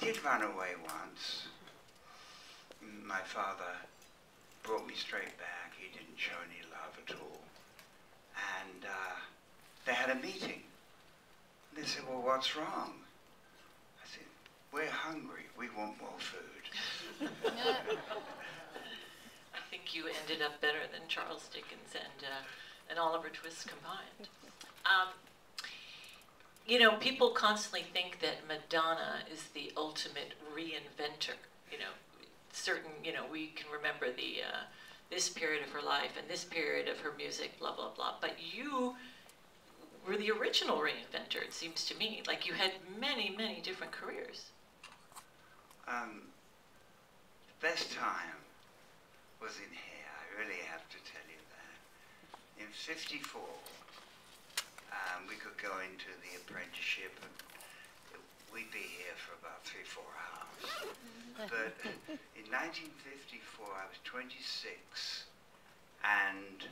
did run away once. My father brought me straight back. He didn't show any love at all. And they had a meeting. They said, well, what's wrong? I said, we're hungry. We want more food. I think you ended up better than Charles Dickens and Oliver Twist combined. You know, people constantly think that Madonna is the ultimate reinventor. You know, we can remember this period of her life and this period of her music, blah, blah, blah. But you were the original reinventor, it seems to me. Like, you had many, many different careers. The best time was in hair, I really have to tell you that. In '54, we could go into the apprenticeship and we'd be here for about 3-4 hours. But in 1954, I was 26 and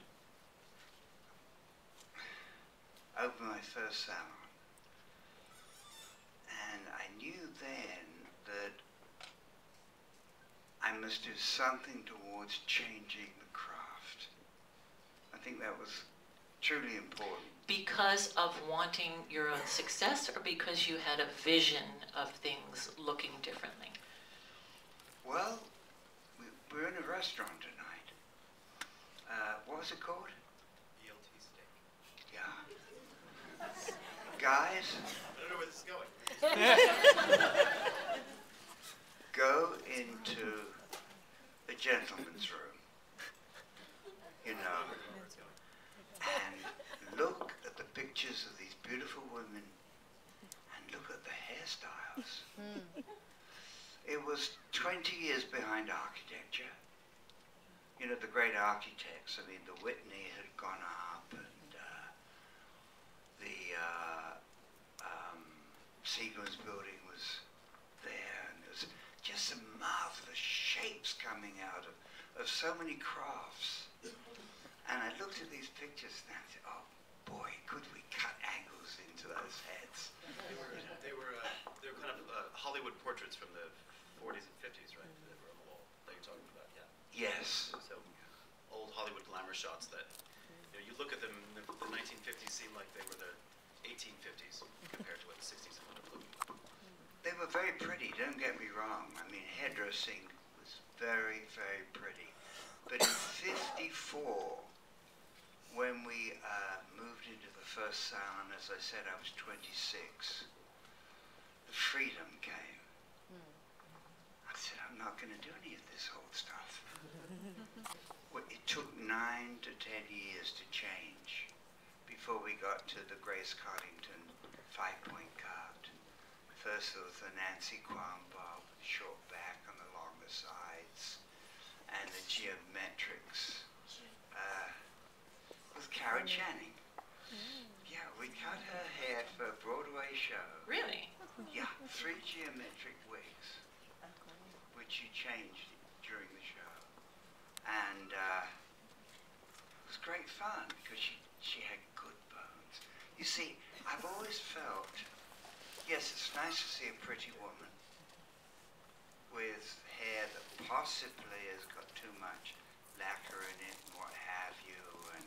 opened my first salon. And I knew then that I must do something towards changing the craft. I think that was truly important. Because of wanting your own success, or because you had a vision of things looking differently? Well, we're in a restaurant tonight. What was it called? ELT steak. Yeah. Guys? I don't know where this is going. Go into the gentleman's room, you know, and look at the pictures of these beautiful women and look at the hairstyles. It was 20 years behind architecture. You know, the great architects, I mean, the Whitney had gone up and the Seagram's building was there, and there was just some marvelous shapes coming out of so many crafts. And I looked at these pictures and I said, oh boy, could we cut angles into those heads. They were kind of Hollywood portraits from the 40s and 50s, right? That were on the wall that you're talking about, yeah. Yes. So old Hollywood glamour shots that, you look at them, the 1950s seem like they were the 1850s compared to what the 60s and what looking like. They were very pretty, don't get me wrong. I mean, hairdressing was very, very pretty. But in '54, when we moved into the first salon, as I said, I was 26, the freedom came. I said, I'm not going to do any of this old stuff. Well, it took 9 to 10 years to change before we got to the Grace Coddington 5-point cut. First there was the Nancy Kwan bob, short back and along the sides, and the geometrics. With Cara Channing. Yeah, we cut her hair for a Broadway show. Really? Yeah, 3 geometric wigs, which she changed during the show. And it was great fun because she had good bones. You see, I've always felt, yes, it's nice to see a pretty woman with hair that possibly has got too much lacquer in it and what have you, and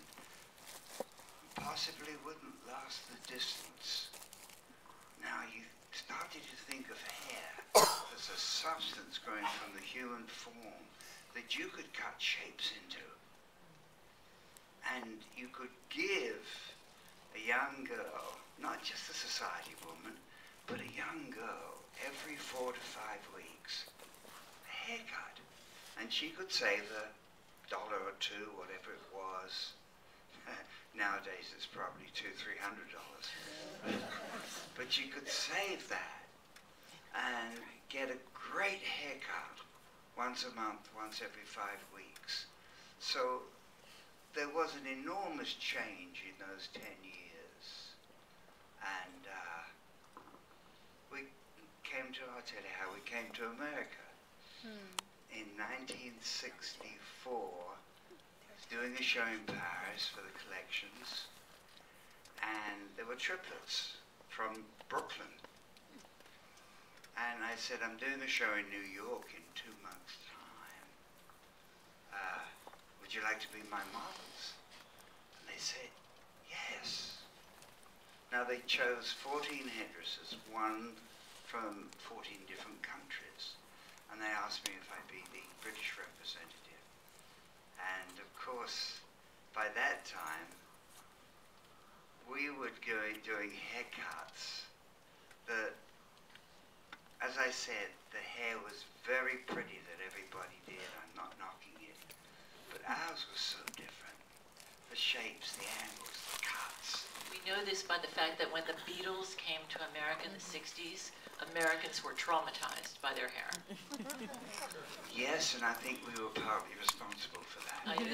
possibly wouldn't last the distance. Now you started to think of hair as a substance growing from the human form that you could cut shapes into. And you could give a young girl, not just a society woman, but a young girl every 4 to 5 weeks a haircut. And she could save a $1 or $2, whatever it was. Nowadays it's probably $200-300. But you could save that and get a great haircut once a month, once every 5 weeks. So there was an enormous change in those 10 years. And we came to, I'll tell you how we came to America. In 1964, I was doing a show in Paris for the collections, and there were triplets from Brooklyn. And I I said, I'm doing a show in New York in 2 months' time. Would you like to be my models? And they said, yes. Now they chose 14 hairdressers, one from 14 different countries. And they asked me if I'd be the British representative. And of course, by that time, we were doing haircuts that, as I said, the hair was very pretty that everybody did. I'm not knocking it. But ours was so different. The shapes, the angles, the cuts. We know this by the fact that when the Beatles came to America in the 60s, Americans were traumatized by their hair. Yes, and I think we were partly responsible for that.